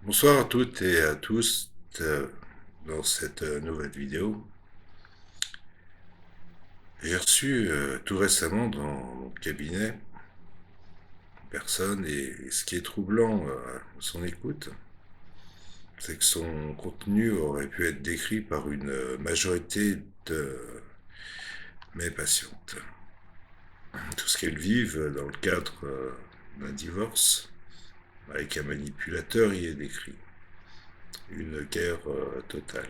Bonsoir à toutes et à tous dans cette nouvelle vidéo. J'ai reçu tout récemment dans mon cabinet une personne et ce qui est troublant à son écoute, c'est que son contenu aurait pu être décrit par une majorité de mes patientes. Tout ce qu'elles vivent dans le cadre d'un divorce avec un manipulateur y est décrit. Une guerre totale,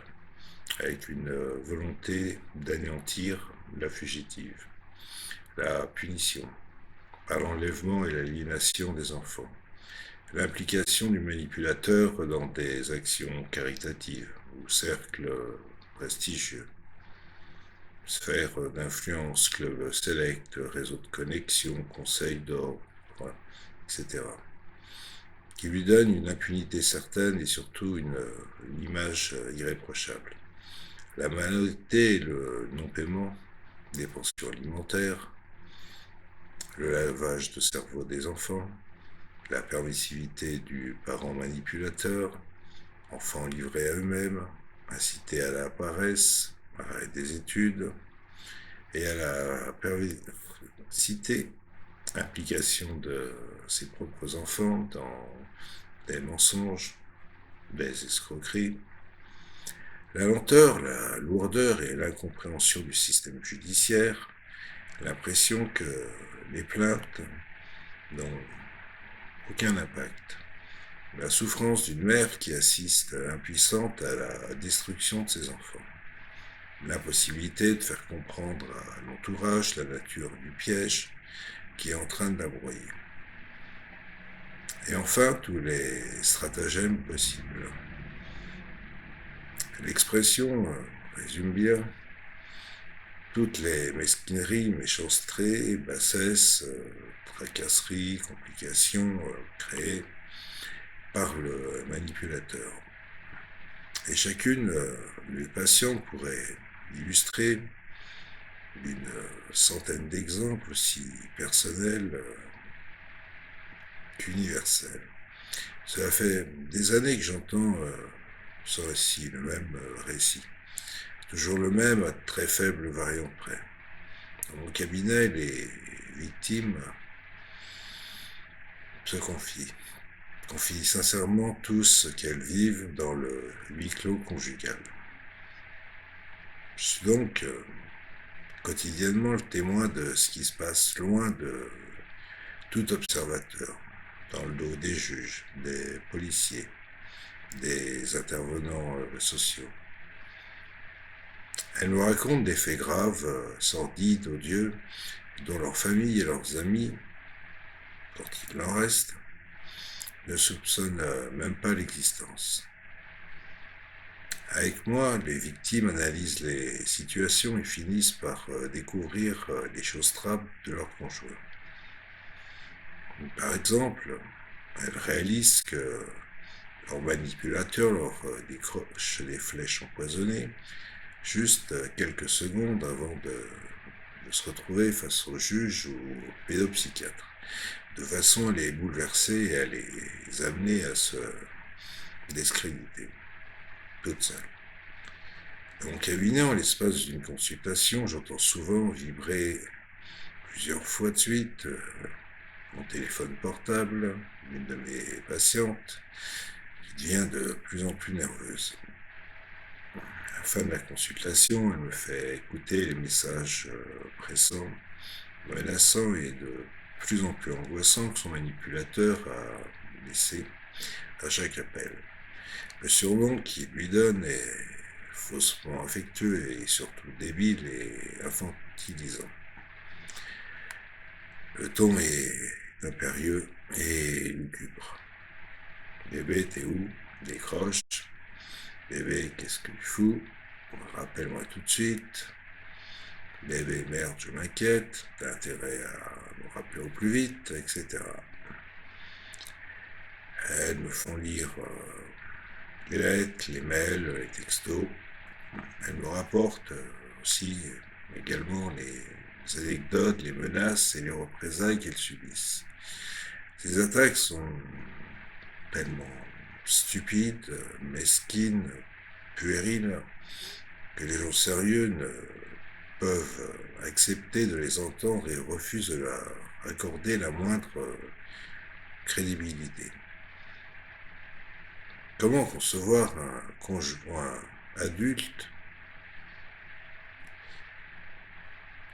avec une volonté d'anéantir la fugitive, la punition, par l'enlèvement et l'aliénation des enfants, l'implication du manipulateur dans des actions caritatives ou cercles prestigieux, sphères d'influence, clubs select, réseaux de connexion, conseils d'ordre, etc., qui lui donnent une impunité certaine et surtout une image irréprochable. La malhonnêteté et le non-paiement des pensions alimentaires, le lavage de cerveau des enfants, la permissivité du parent manipulateur, enfants livrés à eux-mêmes, incités à la paresse, arrêt des études, et à la perversité, implication de ses propres enfants dans des mensonges, des escroqueries, la lenteur, la lourdeur et l'incompréhension du système judiciaire, l'impression que les plaintes n'ont aucun impact, la souffrance d'une mère qui assiste impuissante à la destruction de ses enfants, l'impossibilité de faire comprendre à l'entourage la nature du piège qui est en train de la broyer. Et enfin, tous les stratagèmes possibles. L'expression résume bien toutes les mesquineries, méchancetés, bassesses, tracasseries, complications créées par le manipulateur. Et chacune des patientes pourrait illustrer d'une centaine d'exemples aussi personnels qu'universels. Cela fait des années que j'entends ce récit, le même récit. Toujours le même, à très faible variante près. Dans mon cabinet, les victimes se confient sincèrement tout ce qu'elles vivent dans le huis clos conjugal. Je suis donc quotidiennement le témoin de ce qui se passe loin de tout observateur, dans le dos des juges, des policiers, des intervenants sociaux. Elles me racontent des faits graves, sordides, odieux, dont leurs familles et leurs amis, quand il en reste, ne soupçonnent même pas l'existence. Avec moi, les victimes analysent les situations et finissent par découvrir les choses trappes de leur conjoint. Par exemple, elles réalisent que leur manipulateur leur décroche des flèches empoisonnées juste quelques secondes avant de se retrouver face au juge ou au pédopsychiatre, de façon à les bouleverser et à les amener à se discréditer, toutes seules. Dans mon cabinet, en l'espace d'une consultation, j'entends souvent vibrer plusieurs fois de suite mon téléphone portable, une de mes patientes, qui devient de plus en plus nerveuse. À la fin de la consultation, elle me fait écouter les messages pressants, menaçants et de plus en plus angoissants que son manipulateur a laissé à chaque appel. Le surnom qu'il lui donne est faussement affectueux et surtout débile et infantilisant. Le ton est impérieux et lugubre. Bébé, t'es où? Décroche. Bébé, qu'est-ce que tu fous? Rappelle-moi tout de suite. Bébé, merde, je m'inquiète. T'as intérêt à me rappeler au plus vite, etc. Elles me font lire les lettres, les mails, les textos. Elles me rapportent aussi également les anecdotes, les menaces et les représailles qu'elles subissent. Ces attaques sont tellement stupide, mesquine, puérile, que les gens sérieux ne peuvent accepter de les entendre et refusent de leur accorder la moindre crédibilité. Comment concevoir un conjoint adulte,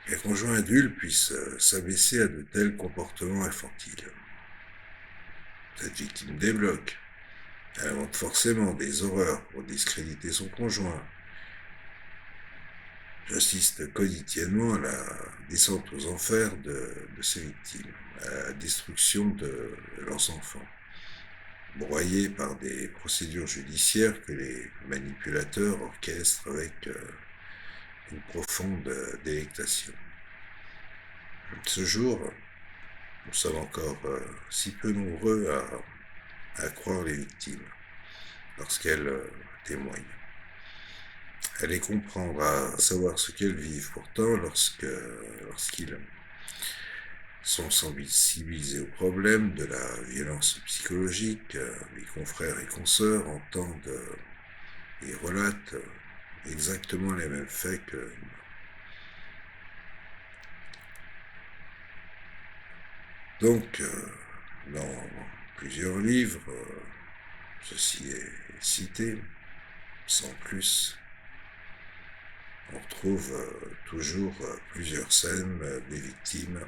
qu'un conjoint adulte puisse s'abaisser à de tels comportements infantiles? Cette victime débloque. Elle invente forcément des horreurs pour discréditer son conjoint. J'assiste quotidiennement à la descente aux enfers de ces victimes, à la destruction de leurs enfants, broyés par des procédures judiciaires que les manipulateurs orchestrent avec une profonde délectation. Ce jour, nous sommes encore si peu nombreux à croire les victimes lorsqu'elles témoignent, à les comprendre, à savoir ce qu'elles vivent. Pourtant, lorsqu'ils sont sensibilisés au problème de la violence psychologique, mes confrères et consoeurs entendent et relatent exactement les mêmes faits que donc, dans plusieurs livres, ceci est cité, sans plus. On retrouve toujours plusieurs scènes des victimes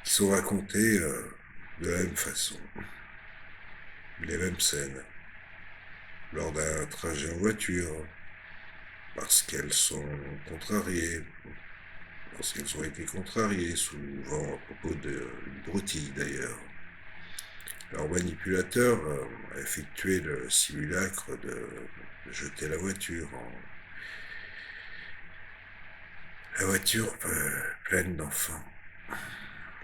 qui sont racontées de la même façon, les mêmes scènes, lors d'un trajet en voiture, parce qu'elles sont contrariées, parce qu'elles ont été contrariées, souvent à propos de broutille d'ailleurs. Leur manipulateur a effectué le simulacre de jeter la voiture pleine d'enfants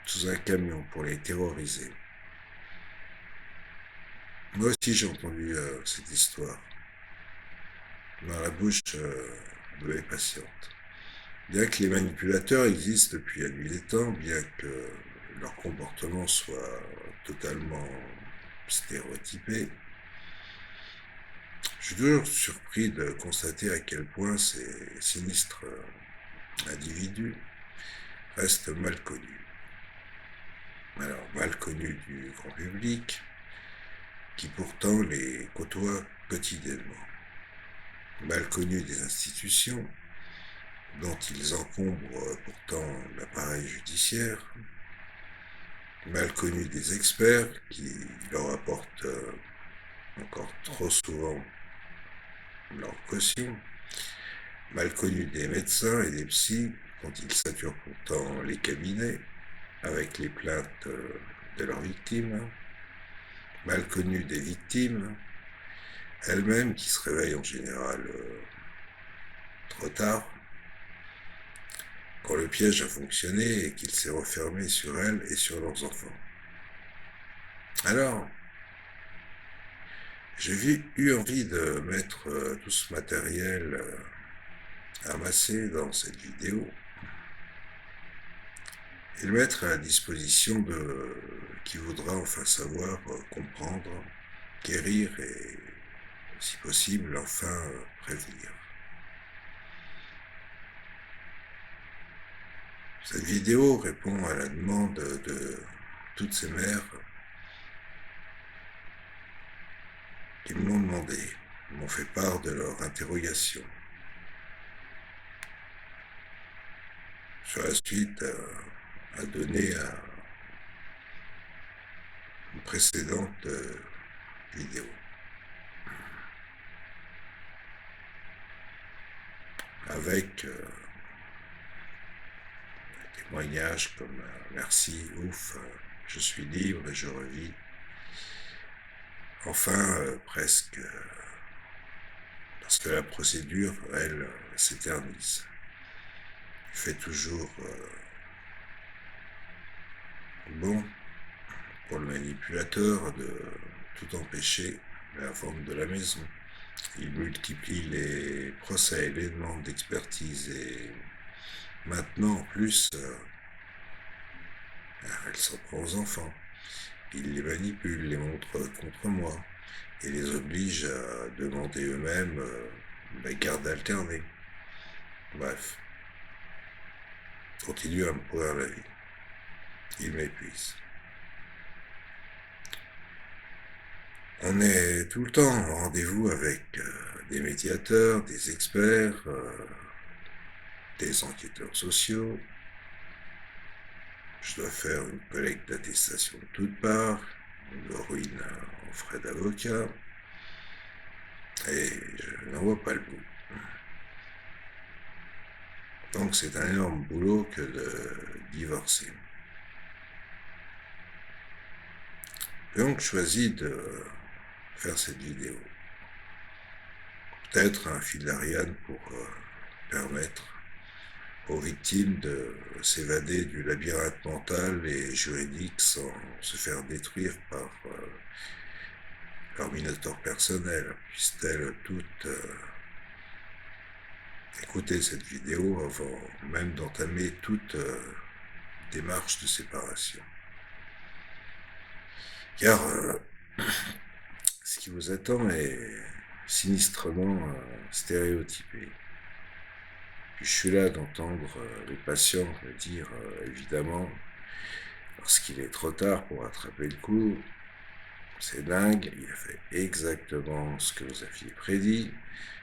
sous un camion pour les terroriser. Moi aussi j'ai entendu cette histoire dans la bouche de mes patientes. Bien que les manipulateurs existent depuis la nuit des temps, bien que leur comportement soit totalement stéréotypé, je suis toujours surpris de constater à quel point ces sinistres individus restent mal connus. Alors, mal connus du grand public, qui pourtant les côtoie quotidiennement. Mal connus des institutions, dont ils encombrent pourtant l'appareil judiciaire. Mal connus des experts, qui leur apportent encore trop souvent leur caution. Mal connus des médecins et des psys, dont ils saturent pourtant les cabinets avec les plaintes de leurs victimes. Mal connus des victimes, elles-mêmes qui se réveillent en général trop tard, quand le piège a fonctionné et qu'il s'est refermé sur elles et sur leurs enfants. Alors, j'ai eu envie de mettre tout ce matériel amassé dans cette vidéo et le mettre à la disposition de qui voudra enfin savoir, comprendre, guérir et, si possible, enfin prévenir. Cette vidéo répond à la demande de toutes ces mères qui me l'ont demandé, m'ont fait part de leur interrogation. Sur la suite à donner à une précédente vidéo. Avec des témoignages comme merci, ouf, je suis libre et je revis. Enfin, presque, parce que la procédure, elle, s'éternise. Il fait toujours bon pour le manipulateur de tout empêcher la vente de la maison. Il multiplie les procès, les demandes d'expertise et maintenant en plus, elle s'en prend aux enfants. Il les manipule, les montre contre moi, et les oblige à demander eux-mêmes la garde alternée. Bref, continue à me pourrir la vie. Il m'épuise. On est tout le temps en rendez-vous avec des médiateurs, des experts, des enquêteurs sociaux. Je dois faire une collecte d'attestations de toutes parts, on me ruine en frais d'avocat, et je n'en vois pas le bout. Donc c'est un énorme boulot que de divorcer. J'ai donc choisi de faire cette vidéo. Peut-être un fil d'Ariane pour permettre aux victimes de s'évader du labyrinthe mental et juridique sans se faire détruire par leur minotaure personnel. Puissent-elles toutes écouter cette vidéo avant même d'entamer toute démarche de séparation. Car ce qui vous attend est sinistrement stéréotypé. Puis je suis là d'entendre les patients me dire, évidemment, lorsqu'il est trop tard pour attraper le coup, c'est dingue, il a fait exactement ce que vous aviez prédit.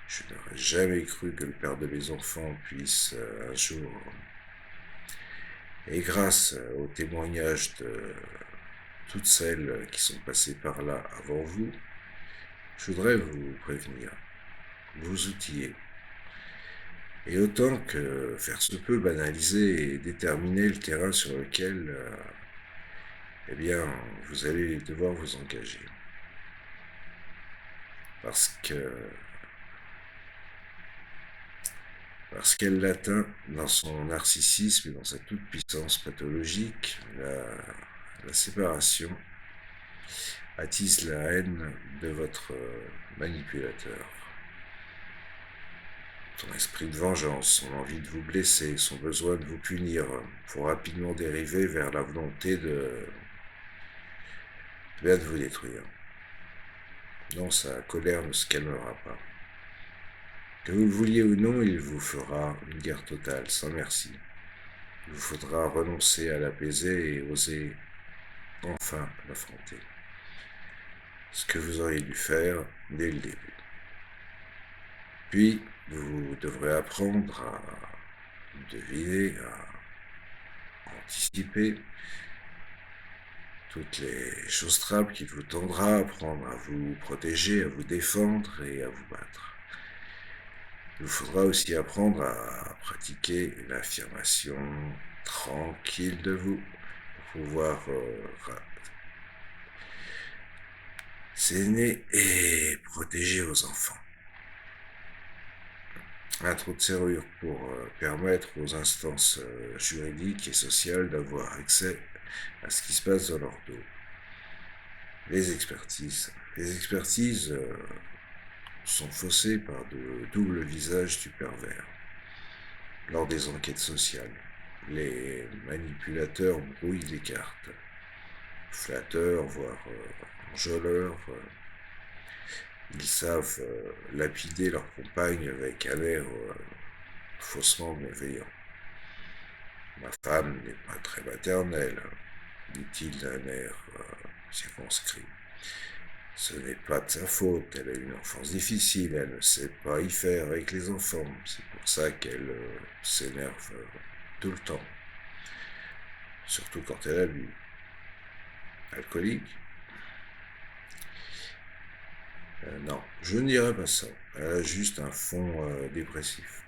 Je n'aurais jamais cru que le père de mes enfants puisse un jour, et grâce au témoignage de toutes celles qui sont passées par là avant vous, je voudrais vous prévenir, vous outiller. Et autant que faire se peut banaliser et déterminer le terrain sur lequel eh bien, vous allez devoir vous engager. Parce qu'elle l'atteint dans son narcissisme et dans sa toute-puissance pathologique, la séparation attise la haine de votre manipulateur. Son esprit de vengeance, son envie de vous blesser, son besoin de vous punir vont rapidement dériver vers la volonté de vous détruire. Non, sa colère ne se calmera pas. Que vous le vouliez ou non, il vous fera une guerre totale, sans merci. Il vous faudra renoncer à l'apaiser et oser enfin l'affronter. Ce que vous auriez dû faire dès le début. Puis, vous devrez apprendre à deviner, à anticiper toutes les choses trappes qu'il vous tendra, apprendre à vous protéger, à vous défendre et à vous battre. Il vous faudra aussi apprendre à pratiquer l'affirmation tranquille de vous pour pouvoir s'aîner et protéger vos enfants. Un trou de serrure pour permettre aux instances juridiques et sociales d'avoir accès à ce qui se passe dans leur dos. Les expertises. Les expertises sont faussées par de doubles visages du pervers. Lors des enquêtes sociales, les manipulateurs brouillent les cartes. Flatteurs, voire enjôleurs, ils savent lapider leur compagne avec un air faussement bienveillant. Ma femme n'est pas très maternelle, dit-il d'un air circonscrit. Ce n'est pas de sa faute, elle a une enfance difficile, elle ne sait pas y faire avec les enfants. C'est pour ça qu'elle s'énerve tout le temps. Surtout quand elle a bu. Alcoolique ? Non, je ne dirais pas ça. Elle a juste un fond dépressif.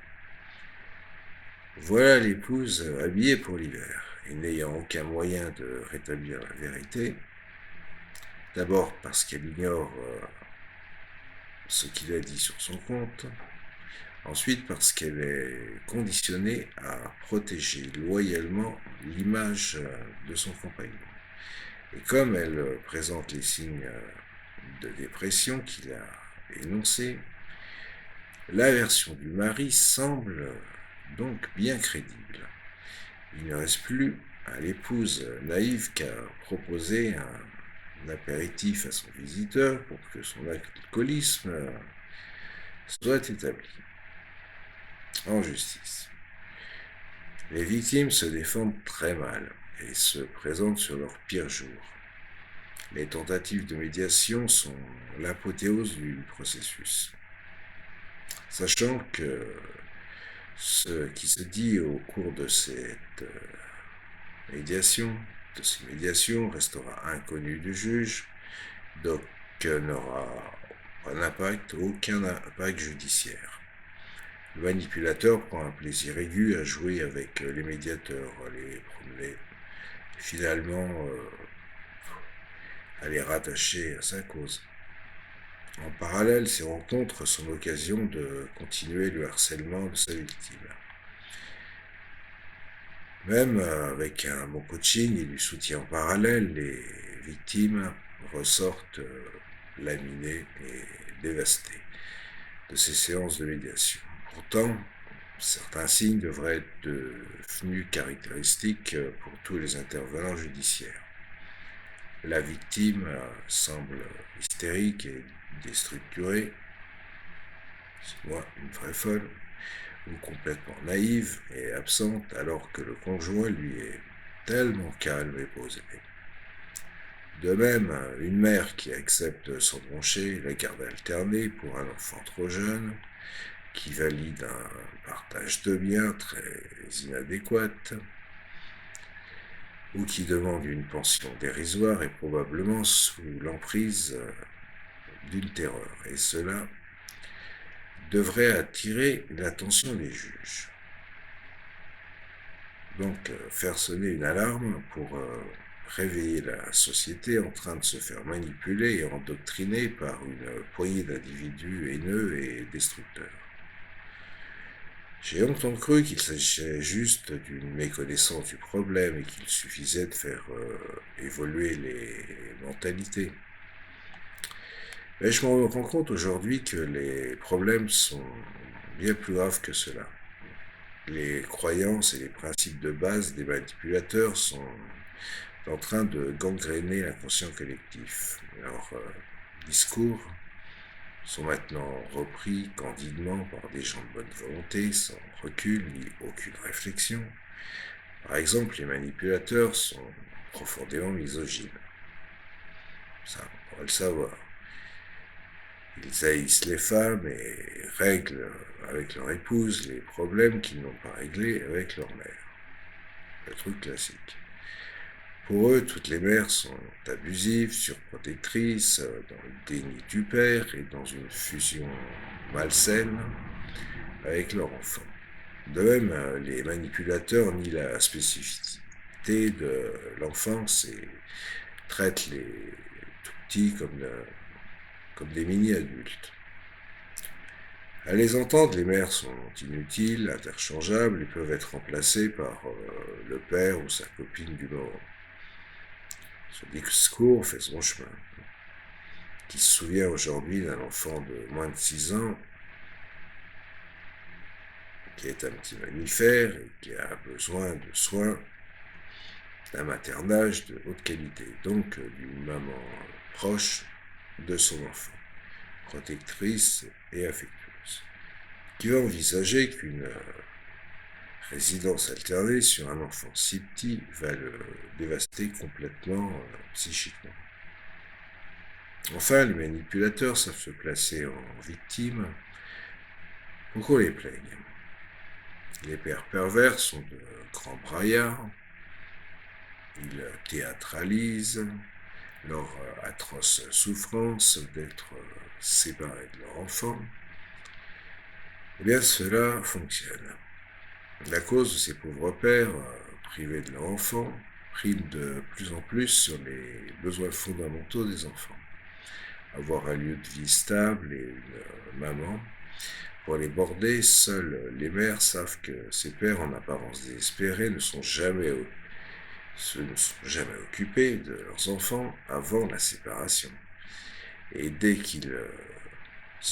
Voilà l'épouse habillée pour l'hiver, et n'ayant aucun moyen de rétablir la vérité. D'abord parce qu'elle ignore ce qu'il a dit sur son compte. Ensuite parce qu'elle est conditionnée à protéger loyalement l'image de son compagnon. Et comme elle présente les signes de dépression qu'il a énoncés, la version du mari semble donc bien crédible. Il ne reste plus à l'épouse naïve qu'à proposer un apéritif à son visiteur pour que son alcoolisme soit établi en justice. Les victimes se défendent très mal et se présentent sur leur pire jour. Les tentatives de médiation sont l'apothéose du processus. Sachant que ce qui se dit au cours de cette médiation, de ces médiations, restera inconnu du juge, donc n'aura aucun impact judiciaire. Le manipulateur prend un plaisir aigu à jouer avec les médiateurs, à les promener, finalement à les rattacher à sa cause. En parallèle, ces rencontres sont l'occasion de continuer le harcèlement de sa victime. Même avec un bon coaching et du soutien en parallèle, les victimes ressortent laminées et dévastées de ces séances de médiation. Pourtant, certains signes devraient être devenus caractéristiques pour tous les intervenants judiciaires. La victime semble hystérique et déstructurée, c'est moi une vraie folle, ou complètement naïve et absente, alors que le conjoint lui est tellement calme et posé. De même, une mère qui accepte sans broncher la garde alternée pour un enfant trop jeune, qui valide un partage de biens très inadéquat, ou qui demande une pension dérisoire est probablement sous l'emprise d'une terreur. Et cela devrait attirer l'attention des juges. Donc, faire sonner une alarme pour réveiller la société en train de se faire manipuler et endoctriner par une poignée d'individus haineux et destructeurs. J'ai longtemps cru qu'il s'agissait juste d'une méconnaissance du problème et qu'il suffisait de faire évoluer les mentalités. Mais je me rends compte aujourd'hui que les problèmes sont bien plus graves que cela. Les croyances et les principes de base des manipulateurs sont en train de gangréner l'inconscient collectif. Leurs discours sont maintenant repris candidement par des gens de bonne volonté, sans recul ni aucune réflexion. Par exemple, les manipulateurs sont profondément misogynes. Ça, on pourrait le savoir. Ils haïssent les femmes et règlent avec leur épouse les problèmes qu'ils n'ont pas réglés avec leur mère. Le truc classique. Pour eux, toutes les mères sont abusives, surprotectrices, dans le déni du père et dans une fusion malsaine avec leur enfant. De même, les manipulateurs nient la spécificité de l'enfance et traitent les tout-petits comme des mini-adultes. À les entendre, les mères sont inutiles, interchangeables et peuvent être remplacées par le père ou sa copine du moment. Ce discours fait son chemin. Qui se souvient aujourd'hui d'un enfant de moins de 6 ans qui est un petit mammifère et qui a besoin de soins, d'un maternage de haute qualité, donc d'une maman proche de son enfant, protectrice et affectueuse, qui va envisager qu'une résidence alternée sur un enfant si petit va le dévaster complètement psychiquement. Enfin, les manipulateurs savent se placer en victime pour qu'on les plaigne. Les pères pervers sont de grands braillards, ils théâtralisent leur atroce souffrance d'être séparés de leur enfant. Eh bien, cela fonctionne. La cause de ces pauvres pères, privés de leur enfant, prime de plus en plus sur les besoins fondamentaux des enfants. Avoir un lieu de vie stable et une maman. Pour les border, seules les mères savent que ces pères, en apparence désespérés, ne sont jamais occupés de leurs enfants avant la séparation. Et dès qu'ils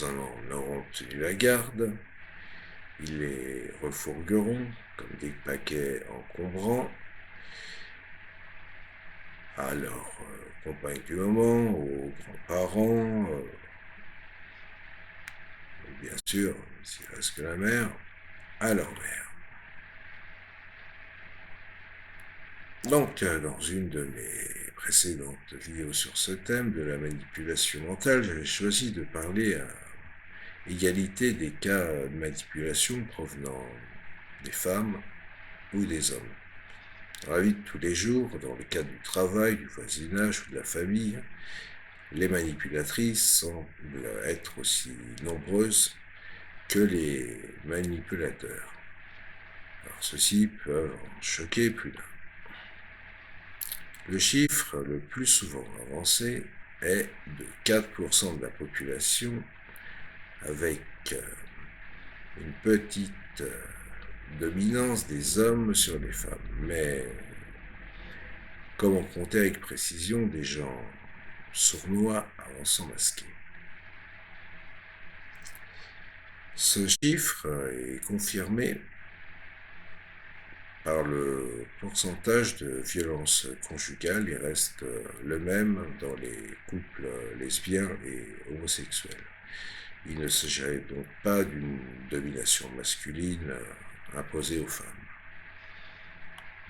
en auront tenu la garde, ils les refourgueront comme des paquets encombrants Alors, compagne du moment, aux grands-parents, bien sûr, s'il reste que la mère, à leur mère. Donc, dans une de mes précédentes vidéos sur ce thème de la manipulation mentale, j'avais choisi de parler à égalité des cas de manipulation provenant des femmes ou des hommes. Dans la vie de tous les jours, dans le cadre du travail, du voisinage ou de la famille, les manipulatrices semblent être aussi nombreuses que les manipulateurs. Alors ceux-ci peuvent en choquer plus d'un. Le chiffre le plus souvent avancé est de 4% de la population, avec une petite dominance des hommes sur les femmes. Mais comment compter avec précision des gens sournois avant s'en masquer? Ce chiffre est confirmé par le pourcentage de violences conjugales. Il reste le même dans les couples lesbiens et homosexuels. Il ne s'agirait donc pas d'une domination masculine imposée aux femmes,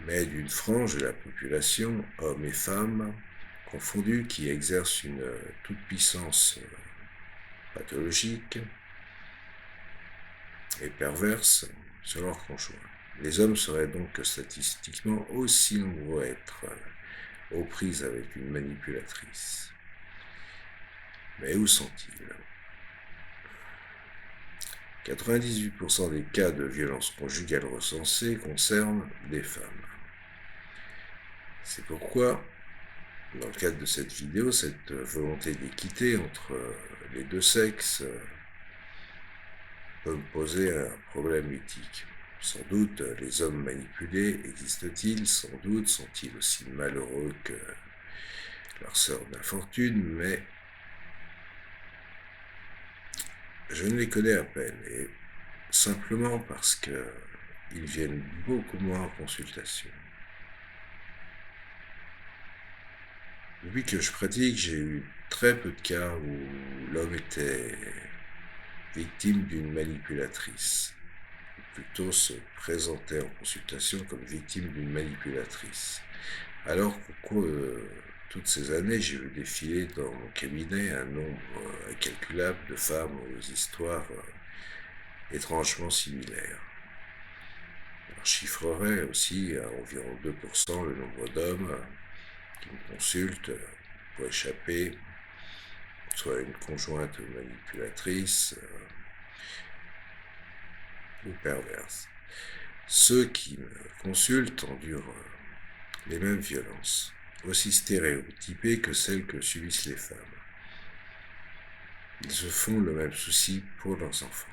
mais d'une frange de la population, hommes et femmes confondus, qui exerce une toute-puissance pathologique et perverse sur leur conjoint. Les hommes seraient donc statistiquement aussi nombreux à être aux prises avec une manipulatrice. Mais où sont-ils? 98% des cas de violence conjugale recensés concernent des femmes. C'est pourquoi, dans le cadre de cette vidéo, cette volonté d'équité entre les deux sexes peut me poser un problème éthique. Sans doute, les hommes manipulés existent-ils? Sans doute sont-ils aussi malheureux que leur sœur d'infortune, mais je ne les connais à peine, et simplement parce qu'ils viennent beaucoup moins en consultation. Depuis que je pratique, j'ai eu très peu de cas où l'homme était victime d'une manipulatrice, ou plutôt se présentait en consultation comme victime d'une manipulatrice. Alors qu'au cours de toutes ces années, j'ai vu défiler dans mon cabinet un nombre incalculable de femmes aux histoires étrangement similaires. On chiffrerait aussi à environ 2% le nombre d'hommes qui me consultent pour échapper soit à une conjointe manipulatrice ou perverse. Ceux qui me consultent endurent les mêmes violences, aussi stéréotypées que celles que subissent les femmes. Ils se font le même souci pour leurs enfants.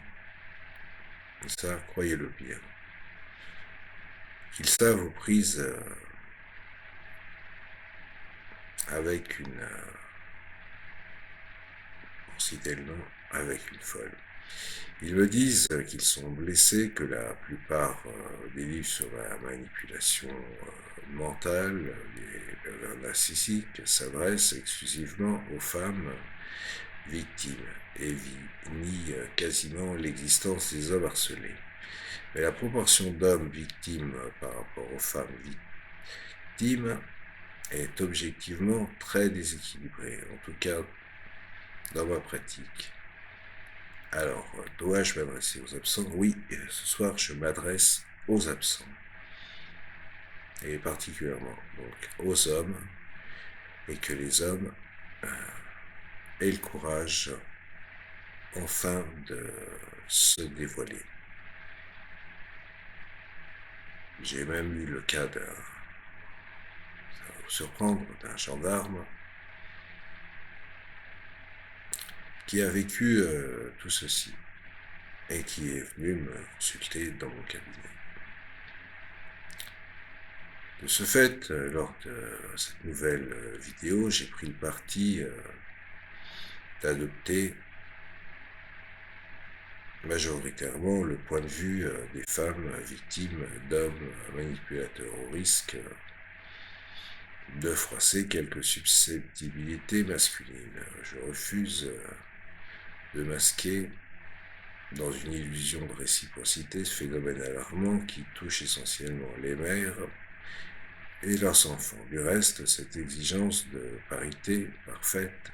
Et ça, croyez-le bien. Qu'ils savent aux prises avec une, pour citer le nom, avec une folle. Ils me disent qu'ils sont blessés, que la plupart des livres sur la manipulation mentale, les pervers narcissiques, s'adressent exclusivement aux femmes victimes et nient quasiment l'existence des hommes harcelés. Mais la proportion d'hommes victimes par rapport aux femmes victimes est objectivement très déséquilibrée, en tout cas dans ma pratique. Alors, dois-je m'adresser aux absents? Oui, ce soir je m'adresse aux absents, et particulièrement donc aux hommes, et que les hommes aient le courage enfin de se dévoiler. J'ai même eu le cas ça va vous surprendre, d'un gendarme qui a vécu tout ceci et qui est venu me consulter dans mon cabinet. De ce fait, lors de cette nouvelle vidéo, j'ai pris le parti d'adopter majoritairement le point de vue des femmes victimes d'hommes manipulateurs, au risque de froisser quelques susceptibilités masculines. Je refuse de masquer dans une illusion de réciprocité ce phénomène alarmant qui touche essentiellement les mères et leurs enfants. Du reste, cette exigence de parité parfaite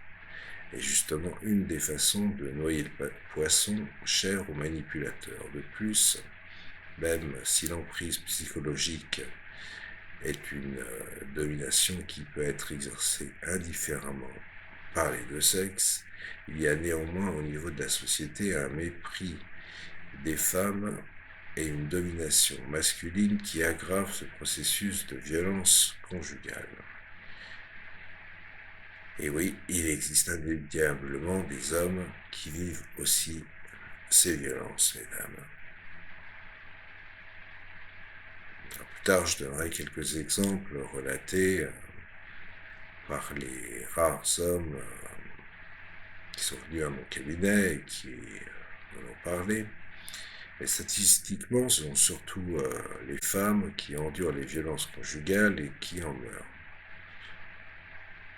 est justement une des façons de noyer le poisson cher aux manipulateurs. De plus, même si l'emprise psychologique est une domination qui peut être exercée indifféremment par les deux sexes, il y a néanmoins au niveau de la société un mépris des femmes et une domination masculine qui aggrave ce processus de violence conjugale. Et oui, il existe indéniablement des hommes qui vivent aussi ces violences, mesdames. Alors, plus tard, je donnerai quelques exemples relatés par les rares hommes qui sont venus à mon cabinet et qui en ont parlé. Mais statistiquement, ce sont surtout les femmes qui endurent les violences conjugales et qui en meurent.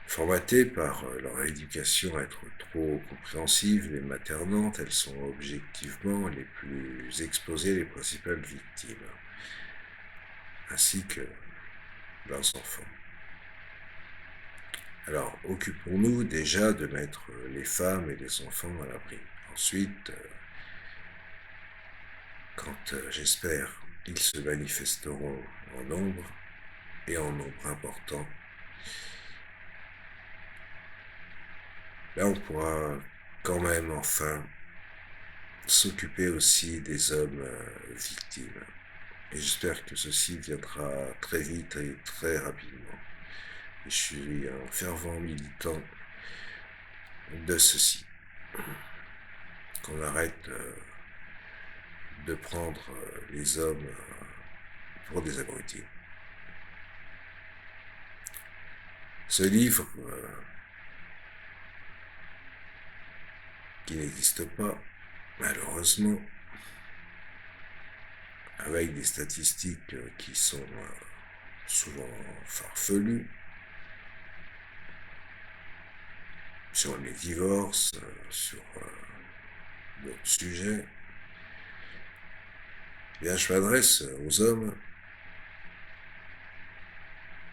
Formatées par leur éducation à être trop compréhensives et maternantes, elles sont objectivement les plus exposées, les principales victimes, ainsi que leurs enfants. Alors, occupons-nous déjà de mettre les femmes et les enfants à l'abri. Ensuite, quand j'espère ils se manifesteront en nombre, et en nombre important, là on pourra quand même enfin s'occuper aussi des hommes victimes. Et j'espère que ceci viendra très vite et très rapidement. Et je suis un fervent militant de ceci. Qu'on arrête de prendre les hommes pour des abrutis. Ce livre, qui n'existe pas, malheureusement, avec des statistiques qui sont souvent farfelues, sur les divorces, sur d'autres sujets, eh bien, je m'adresse aux hommes,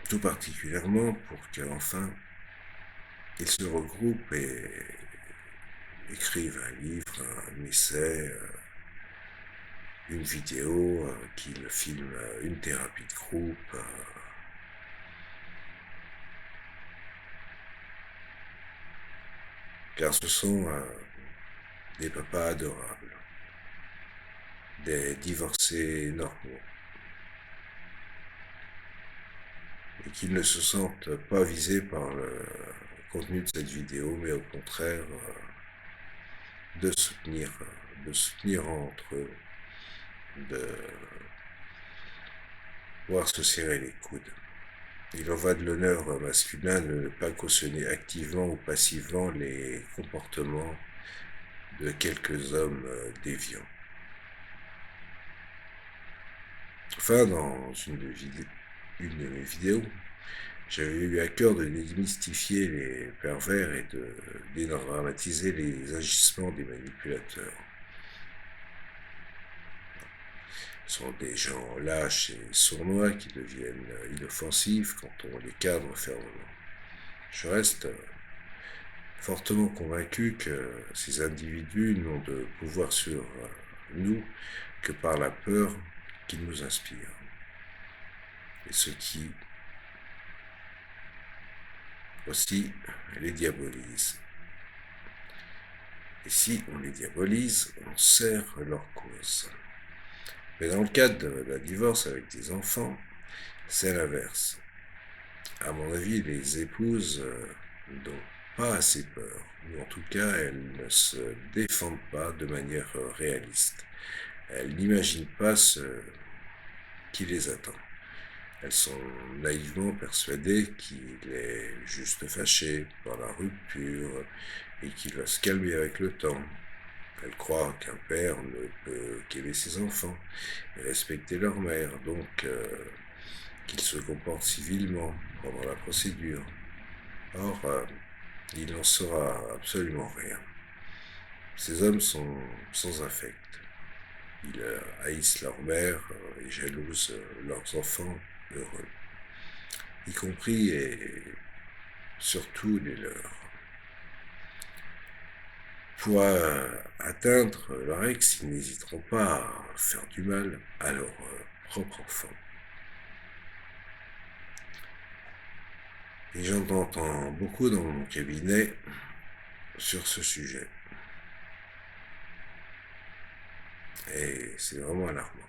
tout particulièrement pour qu'enfin ils se regroupent et écrivent un livre, un essai, une vidéo, qu'ils filment une thérapie de groupe, car ce sont des papas adorables, des divorcés normaux, et qu'ils ne se sentent pas visés par le contenu de cette vidéo, mais au contraire de soutenir entre eux, de pouvoir se serrer les coudes. Il en va de l'honneur masculin de ne pas cautionner activement ou passivement les comportements de quelques hommes déviants. Enfin, dans une de mes vidéos, j'avais eu à cœur de démystifier les pervers et de dédramatiser les agissements des manipulateurs. Ce sont des gens lâches et sournois qui deviennent inoffensifs quand on les cadre fermement. Je reste fortement convaincu que ces individus n'ont de pouvoir sur nous que par la peur qu'ils nous inspirent. Et ce qui aussi les diabolise. Et si on les diabolise, on sert leur cause. Mais dans le cadre d'un divorce avec des enfants, c'est l'inverse. À mon avis, les épouses n'ont pas assez peur, ou en tout cas, elles ne se défendent pas de manière réaliste. Elles n'imaginent pas ce qui les attend. Elles sont naïvement persuadées qu'il est juste fâché par la rupture et qu'il va se calmer avec le temps. Elles croient qu'un père ne peut qu'aimer ses enfants et respecter leur mère, donc qu'il se comporte civilement pendant la procédure. Or, il n'en saura absolument rien. Ces hommes sont sans affect. Ils haïssent leur mère et jalousent leurs enfants heureux, y compris et surtout les leurs. Pour atteindre leur ex, ils n'hésiteront pas à faire du mal à leur propre enfant. Et j'en entends beaucoup dans mon cabinet sur ce sujet. Et c'est vraiment alarmant.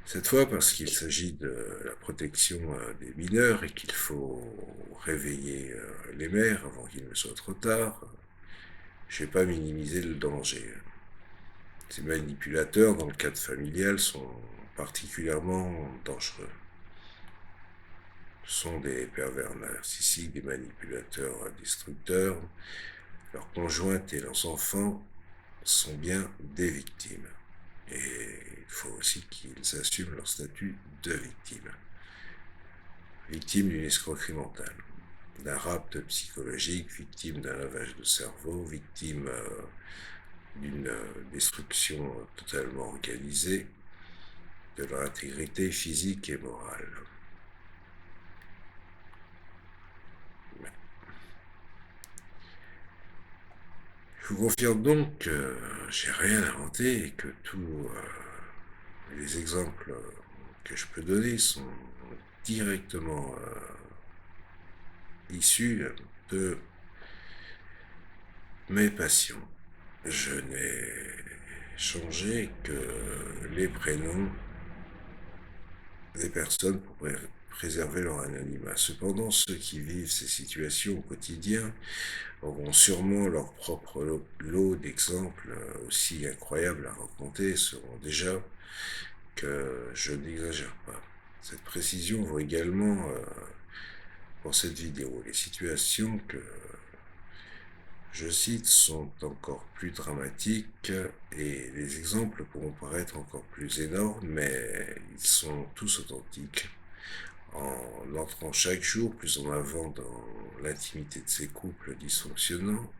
Cette fois parce qu'il s'agit de la protection des mineurs et qu'il faut réveiller les mères avant qu'il ne soit trop tard, je ne vais pas minimiser le danger. Ces manipulateurs, dans le cadre familial, sont particulièrement dangereux. Ce sont des pervers narcissiques, des manipulateurs destructeurs. Leurs conjointes et leurs enfants sont bien des victimes. Et il faut aussi qu'ils assument leur statut de victime. Victime d'une escroquerie mentale, d'un rapt psychologique, victime d'un lavage de cerveau, victime d'une destruction totalement organisée de leur intégrité physique et morale. Je vous confirme donc que j'ai rien inventé et que tous les exemples que je peux donner sont directement issus de mes patients. Je n'ai changé que les prénoms des personnes pour préserver leur anonymat. Cependant, ceux qui vivent ces situations au quotidien auront sûrement leur propre lot d'exemples aussi incroyables à raconter et sauront déjà que je n'exagère pas. Cette précision vaut également pour cette vidéo. Les situations que je cite sont encore plus dramatiques et les exemples pourront paraître encore plus énormes, mais ils sont tous authentiques. En entrant chaque jour plus en avant dans l'intimité de ces couples dysfonctionnants,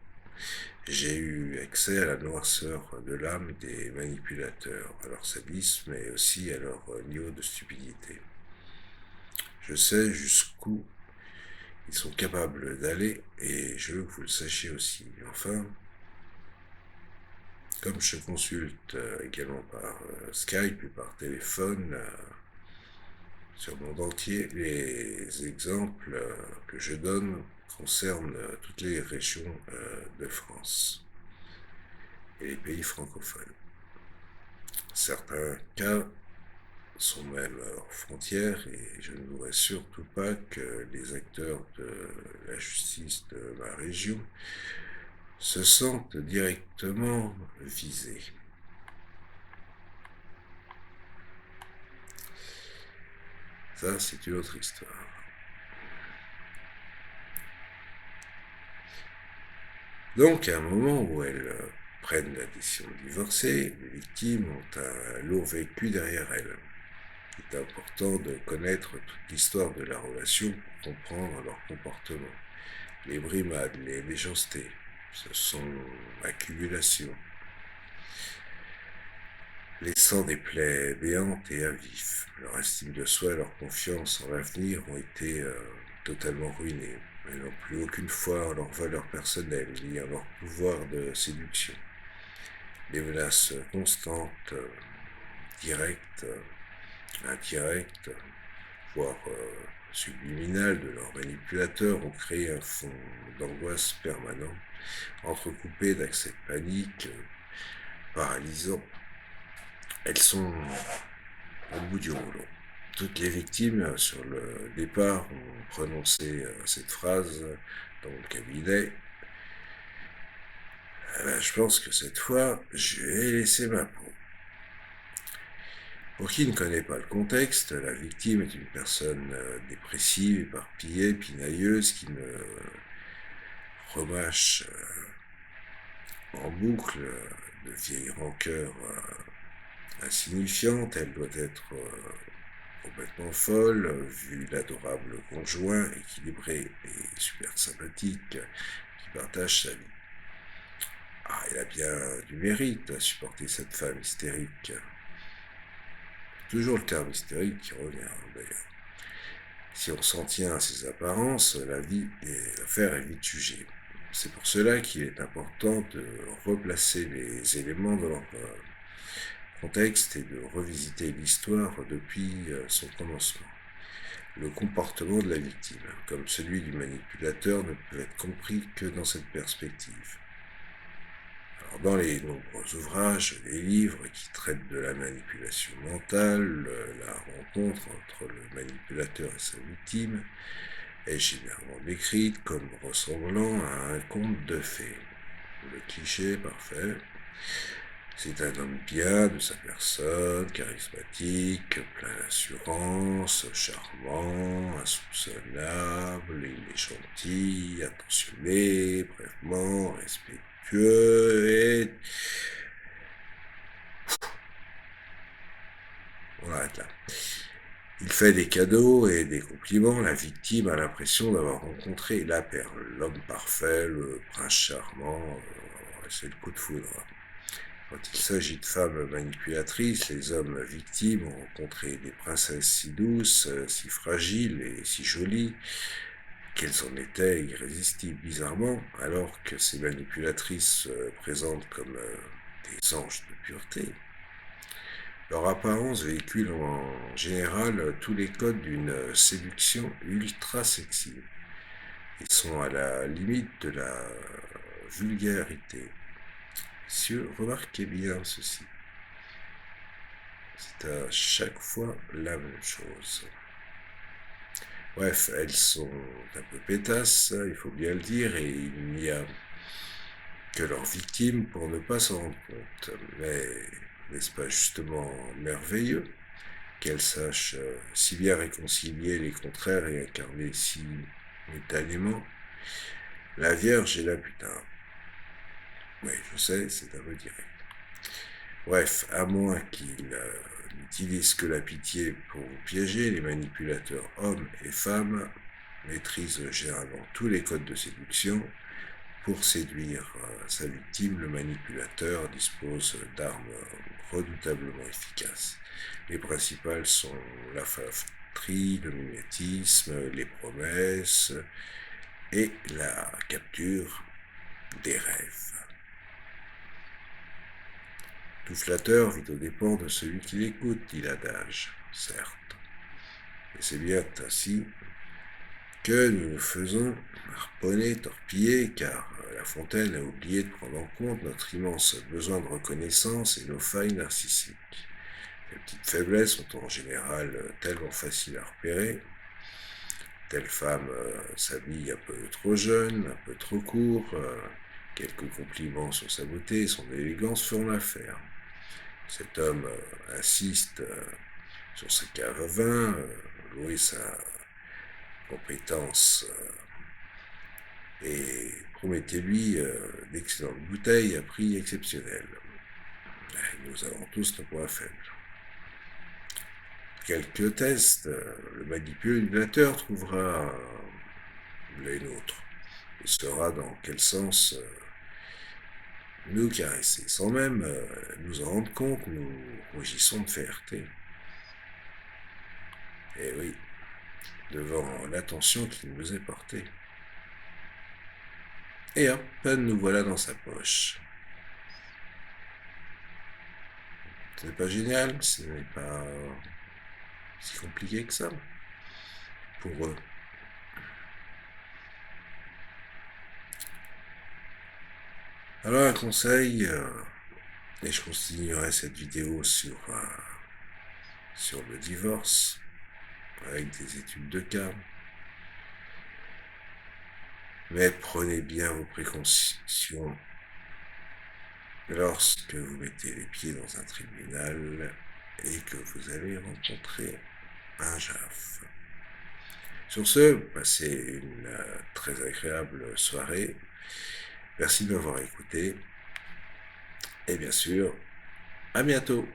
j'ai eu accès à la noirceur de l'âme des manipulateurs, à leur sadisme et aussi à leur niveau de stupidité. Je sais jusqu'où ils sont capables d'aller et je veux que vous le sachiez aussi. Enfin, comme je consulte également par Skype et par téléphone sur le monde entier, les exemples que je donne concernent toutes les régions de France et les pays francophones. Certains cas sont même hors frontières et je ne voudrais surtout pas que les acteurs de la justice de ma région se sentent directement visés. Ça, c'est une autre histoire. Donc, à un moment où elles prennent la décision de divorcer, les victimes ont un lourd vécu derrière elles. Il est important de connaître toute l'histoire de la relation pour comprendre leur comportement. Les brimades, les méchancetés, ce sont accumulations, laissant des plaies béantes et à vif. Leur estime de soi et leur confiance en l'avenir ont été totalement ruinées. Elles n'ont plus aucune foi en leur valeur personnelle ni en leur pouvoir de séduction. Les menaces constantes, directes, indirectes, voire subliminales de leurs manipulateurs ont créé un fond d'angoisse permanent, entrecoupé d'accès de panique, paralysants. Elles sont au bout du rouleau. Toutes les victimes, sur le départ, ont prononcé cette phrase dans le cabinet. Je pense que cette fois, je vais laisser ma peau. Pour qui ne connaît pas le contexte, la victime est une personne dépressive, éparpillée, pinailleuse, qui ne remâche en boucle de vieilles rancœurs insignifiantes. Elle doit être complètement folle, vu l'adorable conjoint équilibré et super sympathique qui partage sa vie. Ah, il a bien du mérite à supporter cette femme hystérique. Toujours le terme hystérique qui revient, d'ailleurs. Si on s'en tient à ses apparences, l'affaire est vite jugée. C'est pour cela qu'il est important de replacer les éléments dans leur contexte et de revisiter l'histoire depuis son commencement. Le comportement de la victime, comme celui du manipulateur, ne peut être compris que dans cette perspective. Alors, dans les nombreux ouvrages, les livres qui traitent de la manipulation mentale, la rencontre entre le manipulateur et sa victime est généralement décrite comme ressemblant à un conte de fées. Le cliché est parfait. C'est un homme bien de sa personne, charismatique, plein d'assurance, charmant, insoupçonnable, il est gentil, attentionné, brièvement, respectueux et... On arrête là. Il fait des cadeaux et des compliments, la victime a l'impression d'avoir rencontré la perle, l'homme parfait, le prince charmant, c'est le coup de foudre. Quand il s'agit de femmes manipulatrices, les hommes victimes ont rencontré des princesses si douces, si fragiles et si jolies, qu'elles en étaient irrésistibles bizarrement, alors que ces manipulatrices se présentent comme des anges de pureté. Leur apparence véhicule en général tous les codes d'une séduction ultra sexy. Ils sont à la limite de la vulgarité. Messieurs, remarquez bien ceci. C'est à chaque fois la même chose. Bref, elles sont un peu pétasses, il faut bien le dire, et il n'y a que leurs victimes pour ne pas s'en rendre compte. Mais n'est-ce pas justement merveilleux qu'elles sachent si bien réconcilier les contraires et incarner simultanément la Vierge et la putain? Oui, je sais, c'est un peu direct. Bref, à moins qu'ils n'utilisent que la pitié pour vous piéger, les manipulateurs hommes et femmes maîtrisent généralement tous les codes de séduction. Pour séduire sa victime, le manipulateur dispose d'armes redoutablement efficaces. Les principales sont la flatterie, le mimétisme, les promesses et la capture des rêves. Tout flatteur vit aux dépens de celui qui l'écoute, dit l'adage, certes. Et c'est bien ainsi que nous nous faisons harponner, torpiller, car La Fontaine a oublié de prendre en compte notre immense besoin de reconnaissance et nos failles narcissiques. Les petites faiblesses sont en général tellement faciles à repérer. Telle femme s'habille un peu trop jeune, un peu trop court, quelques compliments sur sa beauté et son élégance feront l'affaire. Cet homme insiste sur sa cave à vin, louer sa compétence et promettez-lui d'excellentes bouteilles à prix exceptionnel. Nous avons tous nos points faibles. Quelques tests, le manipulateur trouvera les nôtres et saura dans quel sens nous caresser. Sans même nous en rendre compte, nous rougissons de fierté. Et oui, devant l'attention qui nous est portée. Et hop, nous voilà dans sa poche. Ce n'est pas génial, ce n'est pas si compliqué que ça pour eux. Alors un conseil, et je continuerai cette vidéo sur le divorce, avec des études de cas. Mais prenez bien vos précautions lorsque vous mettez les pieds dans un tribunal et que vous allez rencontrer un JAF. Sur ce, passez une très agréable soirée. Merci de m'avoir écouté. Et bien sûr, à bientôt.